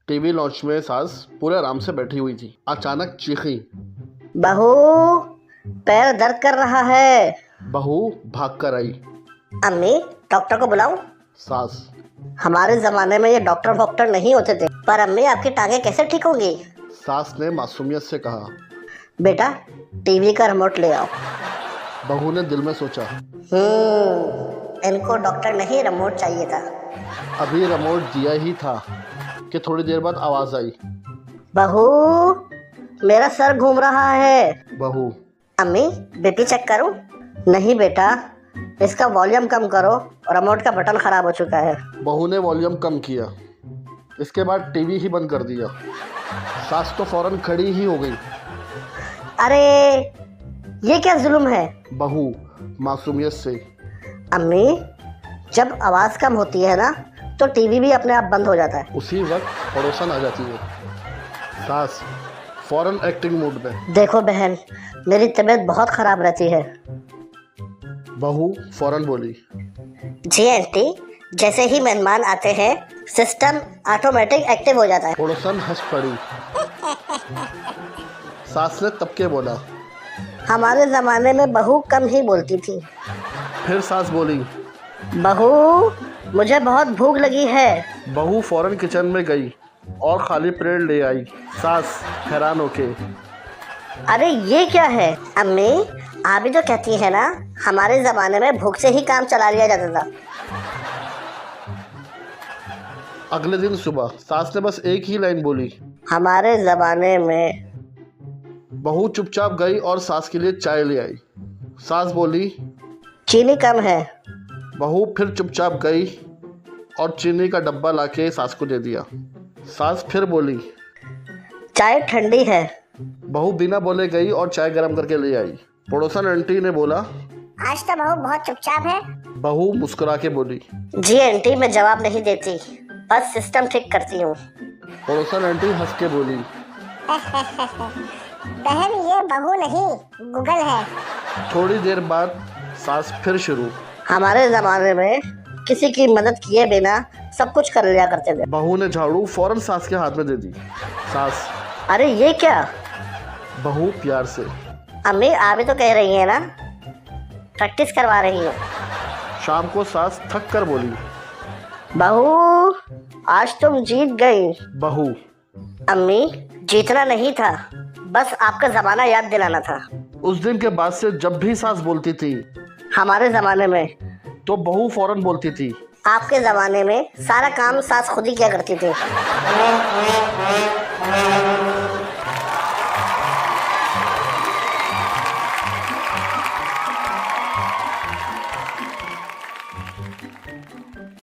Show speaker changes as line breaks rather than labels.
TV launch में सास पूरे आराम से बैठी हुई थी। अचानक चीखी,
बहू, पैर दर्द कर रहा है।
बहू भाग कर आई।
अम्मी, डॉक्टर को बुलाऊं?
सास,
हमारे जमाने में ये डॉक्टर नहीं होते थे। पर अम्मी, आपकी टांगे कैसे ठीक होंगी?
सास ने मासूमियत से कहा।
बेटा, टीवी का रिमोट ले आओ।
बहू ने दिल में सोचा,
इनको डॉक्टर नहीं, रिमोट चाहिए था।
अभी रिमोट दिया ही था कि थोड़ी देर बाद आवाज आई,
बहू, मेरा सर घूम रहा है।
बहू,
अम्मी, बीपी चेक करूं? नहीं बेटा, इसका वॉल्यूम कम करो, रिमोट का बटन खराब हो चुका है।
बहू ने वॉल्यूम कम किया। इसके बाद टीवी ही बंद कर दिया। सास तो फौरन खड़ी ही हो गई।
अरे, ये क्या जुल्म है?
बहू मासूमियत से,
अम्मी, जब आवाज़ कम होती है ना, तो टीवी भी अपने आप बंद हो जाता है।
उसी वक्त पड़ोसन आ जाती है। सास फौरन एक्टिंग मूड में।
देखो बहन, मेरी तबीयत बहुत ख़राब रहती है।
बहू फौरन बोली,
जी आंटी, जैसे ही मेहमान आते हैं सिस्टम ऑटोमेटिक एक्टिव हो जाता है।
पड़ोसन हंस पड़ी। सास ने तब के बोला,
हमारे ज़माने में बहू कम ही बोलती थी।
फिर सास बोली,
बहू, मुझे बहुत भूख लगी है।
बहू फौरन किचन में गई और खाली प्लेट ले आई। सास हैरान होके,
अरे ये क्या है? अम्मी, आप भी तो कहती है ना, हमारे ज़माने में भूख से ही काम चला लिया जाता था।
अगले दिन सुबह सास ने बस एक ही लाइन बोली।
हमारे ज़माने में।
बहू चुपचाप गई और सास के लिए चाय ले आई। सास बोली,
चीनी कम है।
बहू फिर चुपचाप गई और चीनी का डब्बा लाके सास को दे दिया। सास फिर बोली,
चाय ठंडी है।
बहू बिना बोले गई और चाय गरम करके ले आई। पड़ोसन आंटी ने बोला,
आज तो बहू बहुत चुपचाप है।
बहू मुस्कुरा के बोली।
जी आंटी, मैं जवाब नहीं देती, बस सिस्टम ठीक करती हूँ।
पड़ोसन आंटी हंस के बोली,
बहन, ये बहू नहीं, गूगल है।
थोड़ी देर बाद सास फिर शुरू।
हमारे ज़माने में किसी की मदद किए बिना सब कुछ कर लिया करते थे।
बहू ने झाड़ू फौरन सास के हाथ में दे दी। सास,
अरे ये क्या?
बहू प्यार से,
अम्मी, आप भी तो कह रही हैं ना, प्रैक्टिस करवा रही हूँ।
शाम को सास थक कर बोली,
बहू, आज तुम जीत गई।
बहू,
अम्मी, जीतना नहीं था, बस आपका ज़माना याद दिलाना था।
उस दिन के बाद से जब भी सास बोलती थी
हमारे ज़माने में,
तो बहू फौरन बोलती थी।
आपके ज़माने में सारा काम सास खुद ही किया करती थी।